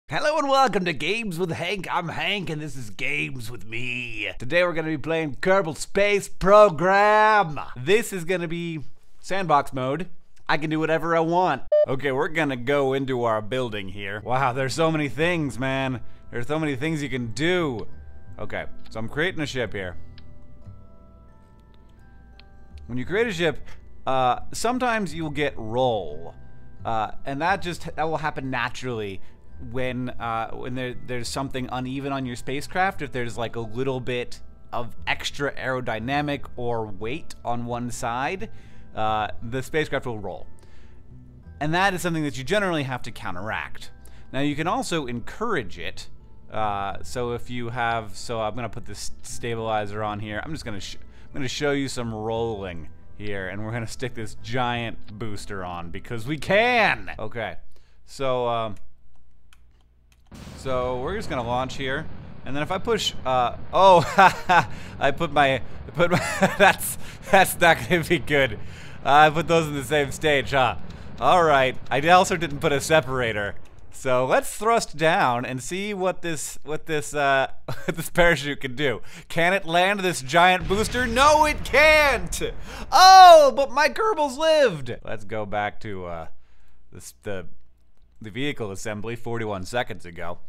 Hello and welcome to Games with Hank. I'm Hank and this is Games with Me. Today we're going to be playing Kerbal Space Program. This is going to be sandbox mode. I can do whatever I want. Okay, we're going to go into our building here. Wow, there's so many things, man. There's so many things you can do. Okay, so I'm creating a ship here. When you create a ship, sometimes you'll get roll. And that will happen naturally when there's something uneven on your spacecraft. If there's like a little bit of extra aerodynamic or weight on one side, the spacecraft will roll. And that is something that you generally have to counteract. Now you can also encourage it. So if you have, I'm gonna put this stabilizer on here. I'm gonna show you some rolling here, and we're gonna stick this giant booster on because we can. Okay, so we're just gonna launch here, and then if I push, I put my, that's not gonna be good. I put those in the same stage, huh? All right. I also didn't put a separator, so let's thrust down and see what this parachute can do. Can it land this giant booster? No, it can't. Oh, but my Kerbals lived. Let's go back to the vehicle assembly 41 seconds ago,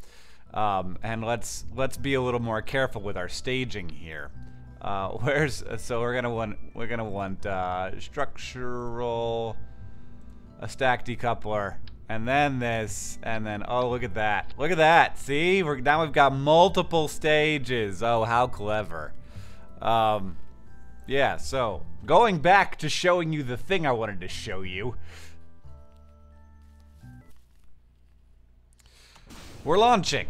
and let's be a little more careful with our staging here. So we're gonna want structural, a stack decoupler, and then this, and then oh, look at that! See, now we've got multiple stages. Oh, how clever! Yeah. So going back to showing you the thing I wanted to show you. We're launching,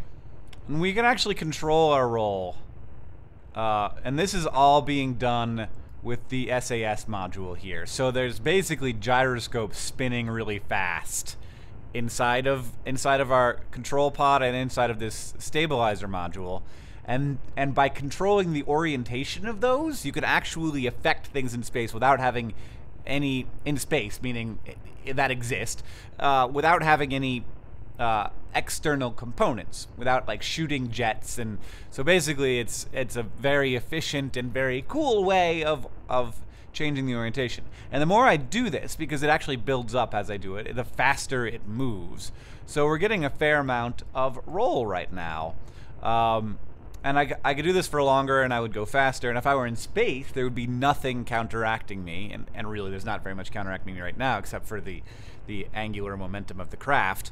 and we can actually control our roll, and this is all being done with the SAS module here. So there's basically gyroscopes spinning really fast inside of our control pod and inside of this stabilizer module, and by controlling the orientation of those, you can actually affect things in space without having any meaning that exist, without having any external components, without like shooting jets. And so basically it's a very efficient and very cool way of changing the orientation. And the more I do this, because it actually builds up as I do it, the faster it moves. So we're getting a fair amount of roll right now. And I could do this for longer and I would go faster, and if I were in space there would be nothing counteracting me, and really there's not very much counteracting me right now except for the angular momentum of the craft,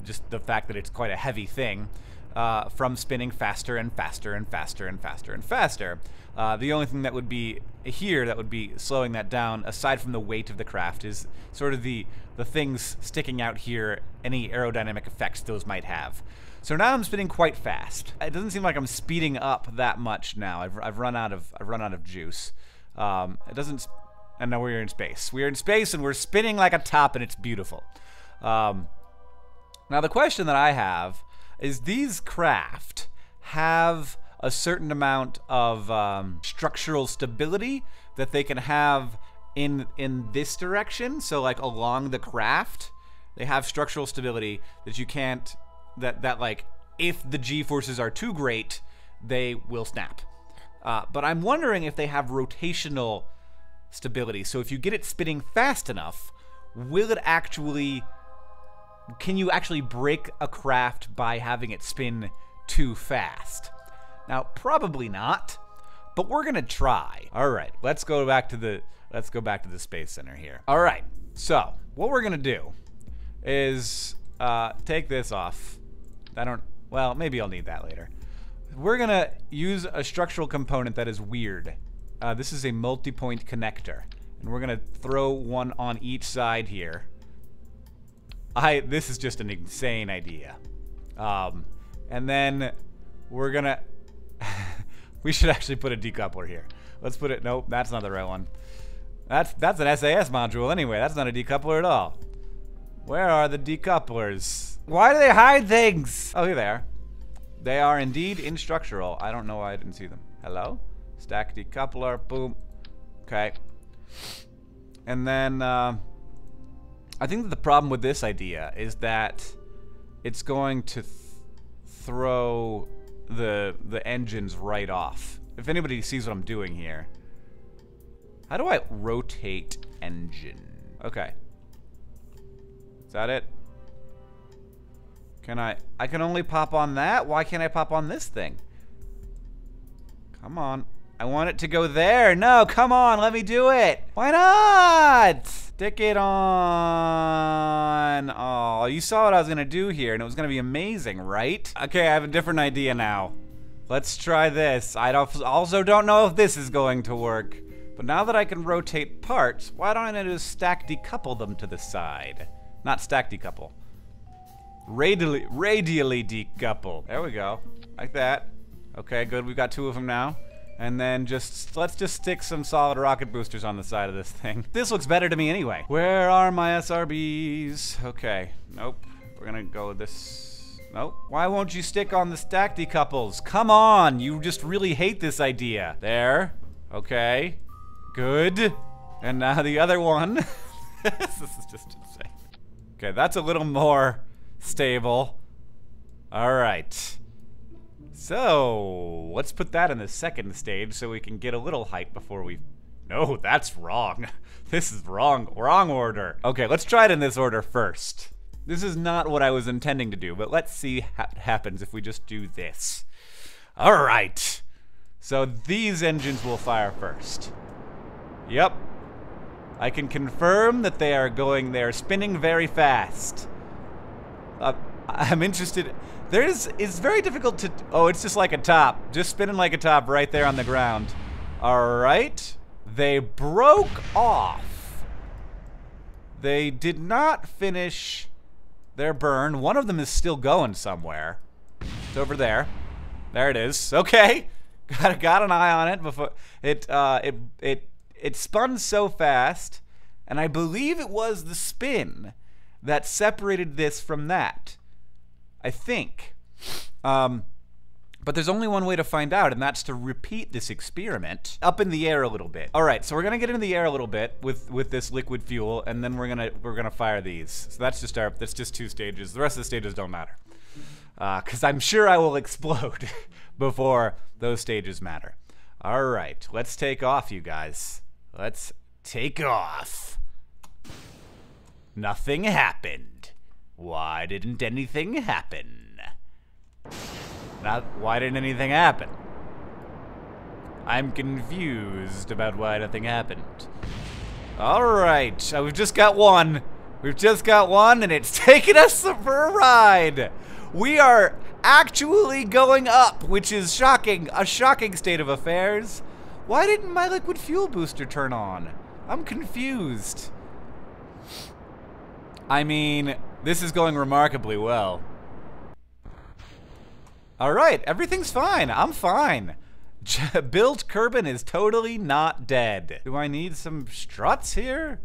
just the fact that it's quite a heavy thing, from spinning faster and faster and faster and faster and faster. The only thing that would be here that would be slowing that down, aside from the weight of the craft, is sort of the things sticking out here, any aerodynamic effects those might have. So now I'm spinning quite fast. It doesn't seem like I'm speeding up that much now. I've run out of juice. It doesn't. And now we're in space. We're in space and we're spinning like a top, and it's beautiful. Now the question that I have is, these craft have a certain amount of structural stability that they can have in this direction. So like along the craft, they have structural stability that you can't. That like, if the G-forces are too great, they will snap. But I'm wondering if they have rotational stability. So if you get it spinning fast enough, can you actually break a craft by having it spin too fast? Now, probably not, but we're gonna try. All right, let's go back to the Space Center here. All right, so what we're gonna do is take this off. Well, maybe I'll need that later. We're gonna use a structural component that is weird. This is a multi-point connector, and we're gonna throw one on each side here. This is just an insane idea. And then we're gonna, we should actually put a decoupler here. Let's put it, nope, that's not the right one. That's an SAS module anyway, that's not a decoupler at all. Where are the decouplers? Why do they hide things? Oh, here they are. They are indeed in structural. I don't know why I didn't see them. Hello? Stack decoupler, boom. Okay. And then, I think that the problem with this idea is that it's going to throw the engines right off. If anybody sees what I'm doing here. How do I rotate engine? Okay. Is that it? Can I can only pop on that? Why can't I pop on this thing? Come on. I want it to go there. No, come on, let me do it. Why not? Stick it on. Oh, you saw what I was gonna do here, and it was gonna be amazing, right? Okay, I have a different idea now. Let's try this. I also don't know if this is going to work. But now that I can rotate parts, why don't I just stack decouple them to the side? Not stack decouple. Radially decouple. There we go. Like that. Okay, good. We've got 2 of them now. And then let's just stick some solid rocket boosters on the side of this thing. This looks better to me anyway. Where are my SRBs? Okay. Nope. We're gonna go with this. Nope. Why won't you stick on the stack decouples? Come on. You just really hate this idea. There. Okay. Good. And now the other one. This is just insane. Okay, that's a little more stable. All right. So, let's put that in the second stage so we can get a little height before we... No, that's wrong. This is wrong order. Okay, let's try it in this order first. This is not what I was intending to do, but let's see what happens if we just do this. All right. So these engines will fire first. Yep. I can confirm that they are spinning very fast. I'm interested. It's very difficult to, oh, it's just like a top. Just spinning like a top right there on the ground. All right. They broke off. They did not finish their burn. One of them is still going somewhere. It's over there. There it is. Okay. Got an eye on it before it spun so fast, and I believe it was the spin that separated this from that. I think. But there's only one way to find out, and that's to repeat this experiment up in the air a little bit. All right, so we're gonna get into the air a little bit with this liquid fuel, and then we're gonna fire these. So that's just 2 stages. The rest of the stages don't matter, because I'm sure I will explode before those stages matter. All right, let's take off, you guys. Let's take off. Nothing happened. Why didn't anything happen? Why didn't anything happen? I'm confused about why nothing happened. Alright, we've just got one. We've just got one, and it's taking us for a ride. We are actually going up, which is shocking. A shocking state of affairs. Why didn't my liquid fuel booster turn on? I'm confused. I mean, this is going remarkably well. Alright, everything's fine. I'm fine. Build Kerbin is totally not dead. Do I need some struts here?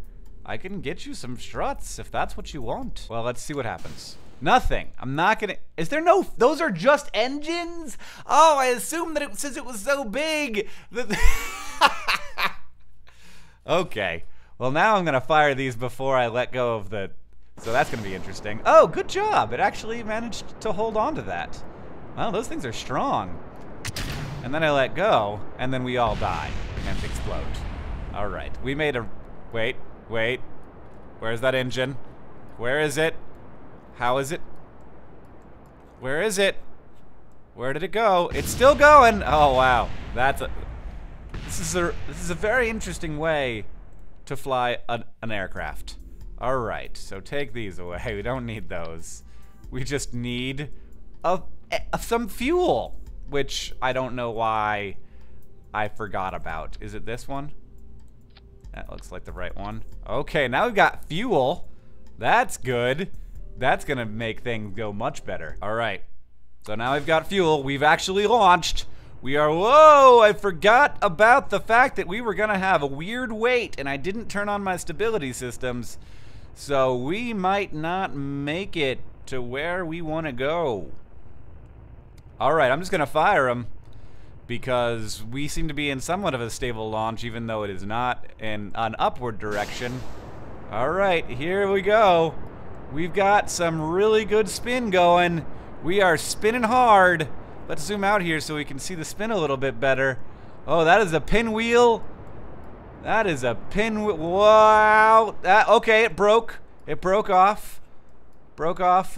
I can get you some struts if that's what you want. Well, let's see what happens. Nothing. I'm not gonna... Is there no... Those are just engines? Oh, I assumed that since it was so big... Okay. Well, now I'm gonna fire these before I let go of the... So that's gonna be interesting. Oh, good job. It actually managed to hold on to that. Well, those things are strong. And then I let go, and then we all die and explode. All right. We made a... Wait. Where's that engine? Where is it? How is it? Where is it? Where did it go? It's still going. Oh wow, this is a very interesting way to fly an aircraft. All right, so take these away. We don't need those. We just need some fuel, which I don't know why I forgot about. Is it this one? That looks like the right one. Okay, now we've got fuel. That's good. That's gonna make things go much better. All right, so now we've got fuel. We've actually launched. We are, whoa, I forgot about the fact that we were gonna have a weird wait and I didn't turn on my stability systems. So we might not make it to where we wanna go. All right, I'm just gonna fire them because we seem to be in somewhat of a stable launch even though it is not in an upward direction. All right, here we go. We've got some really good spin going. We are spinning hard. Let's zoom out here so we can see the spin a little bit better. Oh, that is a pinwheel. That is a pinwheel. Wow. Okay, it broke. It broke off. Broke off.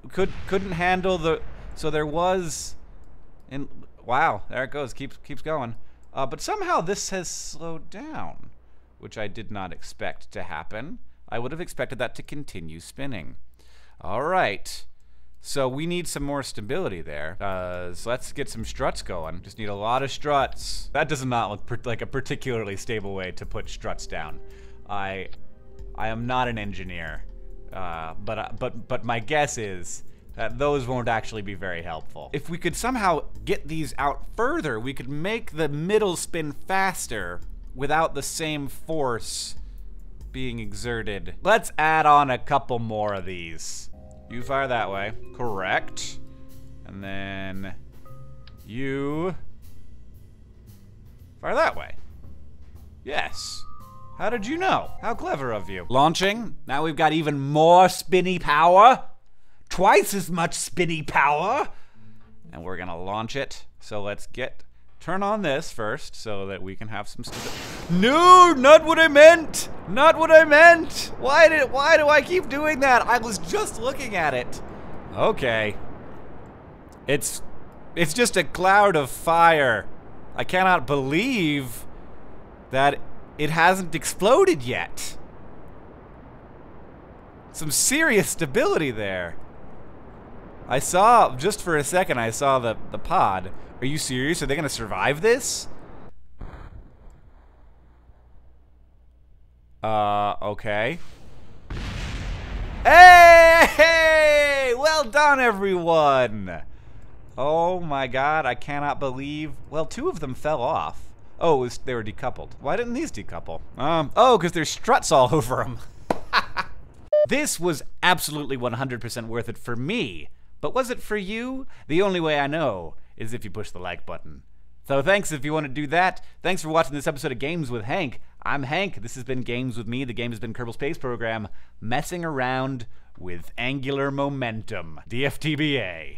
Couldn't handle the. So there was. Wow, there it goes. Keeps going. But somehow this has slowed down, which I did not expect to happen. I would have expected that to continue spinning. All right. So we need some more stability there. So let's get some struts going. Just need a lot of struts. That does not look like a particularly stable way to put struts down. I am not an engineer, but my guess is that those won't actually be very helpful. If we could somehow get these out further, we could make the middle spin faster without the same force being exerted. Let's add on a couple more of these. You fire that way. Correct. And then you fire that way. Yes. How did you know? How clever of you. Launching. Now we've got even more spinny power. Twice as much spinny power. And we're gonna launch it. So let's turn on this first so that we can have some stability. No, not what I meant. Not what I meant. Why do I keep doing that? I was just looking at it. Okay. It's just a cloud of fire. I cannot believe that it hasn't exploded yet. Some serious stability there. I saw, just for a second, I saw the pod. Are you serious? Are they gonna survive this? Okay. Hey! Well done, everyone! Oh my god, I cannot believe... Well, 2 of them fell off. Oh, they were decoupled. Why didn't these decouple? Oh, because there's struts all over them. This was absolutely 100% worth it for me. But was it for you? The only way I know is if you push the like button. So thanks if you want to do that. Thanks for watching this episode of Games with Hank. I'm Hank. This has been Games with me. The game has been Kerbal Space Program, messing around with angular momentum. DFTBA.